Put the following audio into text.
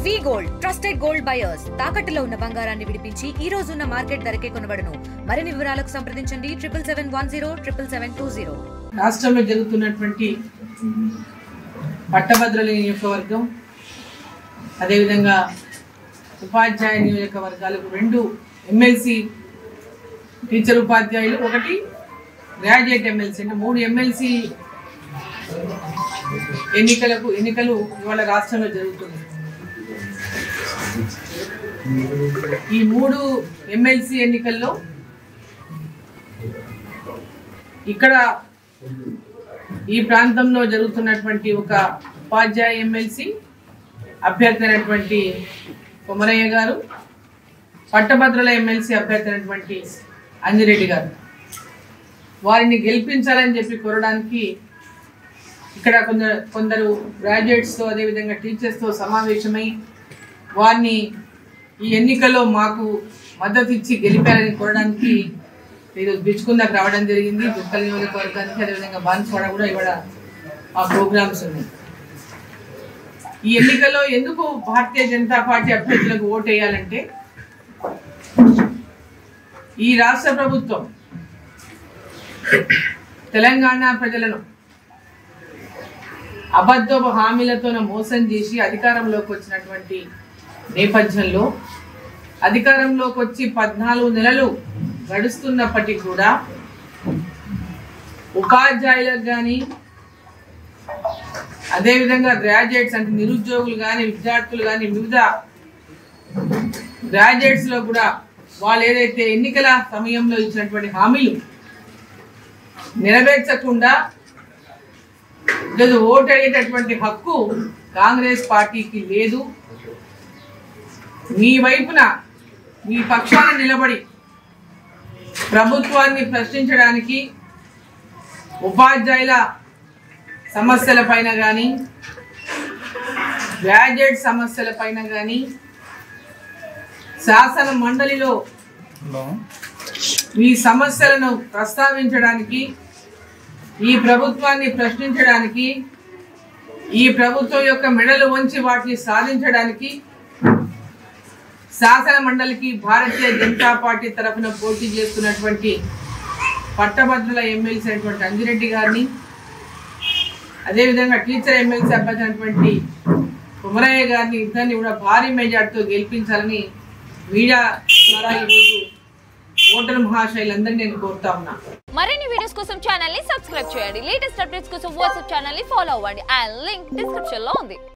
వి gold trusted gold buyers తాకట్టులో ఉన్న బంగారాన్ని విడిపించి ఈ రోజు ఉన్న మార్కెట్ ధరకే కొనబడును. మరిన్ని వివరాలకు సంప్రదించండి 7710 రాష్ట్రంలో జరుగుతున్నటువంటి పట్టభద్రుల నియోజకవర్గం అదేవిధంగా ఉపాధ్యాయ నియోజకవర్గాలకు 2 ఎమ్మెల్సీ టీచర్ ఉపాధ్యాయులు, 1 గ్రాడ్యుయేట్ ఎమ్మెల్సీ అంటే 3 ఎమ్మెల్సీ ఎన్నికలు ఇవాళ రాష్ట్రంలో జరుగుతుంది. ఈ 3 ఎమ్మెల్సీ ఎన్నికల్లో ఇక్కడ ఈ ప్రాంతంలో జరుగుతున్నటువంటి ఒక ఉపాధ్యాయ ఎమ్మెల్సీ అభ్యర్థి అయినటువంటి కొమరయ్య గారు, పట్టభద్రుల ఎమ్మెల్సీ అభ్యర్థి అయినటువంటి అంజిరెడ్డి గారు, వారిని గెలిపించాలని చెప్పి కోరడానికి ఇక్కడ కొందరు గ్రాడ్యుయేట్స్తో అదేవిధంగా టీచర్స్తో సమావేశమై వారిని ఈ ఎన్నికల్లో మాకు మద్దతు ఇచ్చి గెలిపారని కోరడానికి ఈరోజు బిచ్చుకుందాకు రావడం జరిగింది. దుక్కల్ నియోజకవర్గానికి అదేవిధంగా బాన్స్వాడ కూడా ఇవాళ ఆ ప్రోగ్రామ్స్ ఉన్నాయి. ఈ ఎన్నికల్లో ఎందుకు భారతీయ జనతా పార్టీ అభ్యర్థులకు ఓటు వేయాలంటే, ఈ రాష్ట్ర ప్రభుత్వం తెలంగాణ ప్రజలను అబద్ధపు హామీలతో మోసం చేసి అధికారంలోకి వచ్చినటువంటి నేపథ్యంలో అధికారంలోకి వచ్చి 14 నెలలు గడుస్తున్నప్పటికీ కూడా ఉపాధ్యాయులకు కానీ అదేవిధంగా గ్రాడ్యుయేట్స్ అంటే నిరుద్యోగులు కానీ విద్యార్థులు కానీ వివిధ గ్రాడ్యుయేట్స్లో కూడా వాళ్ళు ఏదైతే ఎన్నికల సమయంలో ఇచ్చినటువంటి హామీలు నెరవేర్చకుండా ఈరోజు ఓటు అయ్యేటటువంటి హక్కు కాంగ్రెస్ పార్టీకి లేదు. మీ వైపున మీ పక్షాన నిలబడి ప్రభుత్వాన్ని ప్రశ్నించడానికి ఉపాధ్యాయుల సమస్యల పైన కానీ గ్రాడ్యుయేట్ సమస్యల పైన కానీ శాసన మండలిలో మీ సమస్యలను ప్రస్తావించడానికి, ఈ ప్రభుత్వాన్ని ప్రశ్నించడానికి, ఈ ప్రభుత్వం యొక్క మెడలు వంచి వాటిని సాధించడానికి శాసన మండలికి భారతీయ జనతా పార్టీ తరఫున పోటీ చేస్తున్నటువంటి పట్టభద్రుల ఎమ్మెల్సీ అయినటువంటి అంజిరెడ్డి గారిని, అదేవిధంగా టీచర్ ఎమ్మెల్సీ అభ్యర్థి అయినటువంటి కొమరయ్య గారిని ఇద్దరిని కూడా భారీ మెజార్టీతో గెలిపించాలని మీడియా ద్వారా ఈరోజు ఓటర్ మహాశైలందరినీ నేను కోరుతా ఉన్నా. మరిన్ని వీడియోస్ కోసం ఛానల్ ని సబ్స్క్రైబ్ చేయండి. లేటెస్ట్ అప్డేట్స్ కోసం వాట్సాప్ ఛానల్ ని ఫాలో అవ్వండి. ఆ లింక్ డిస్క్రిప్షన్ లో ఉంది.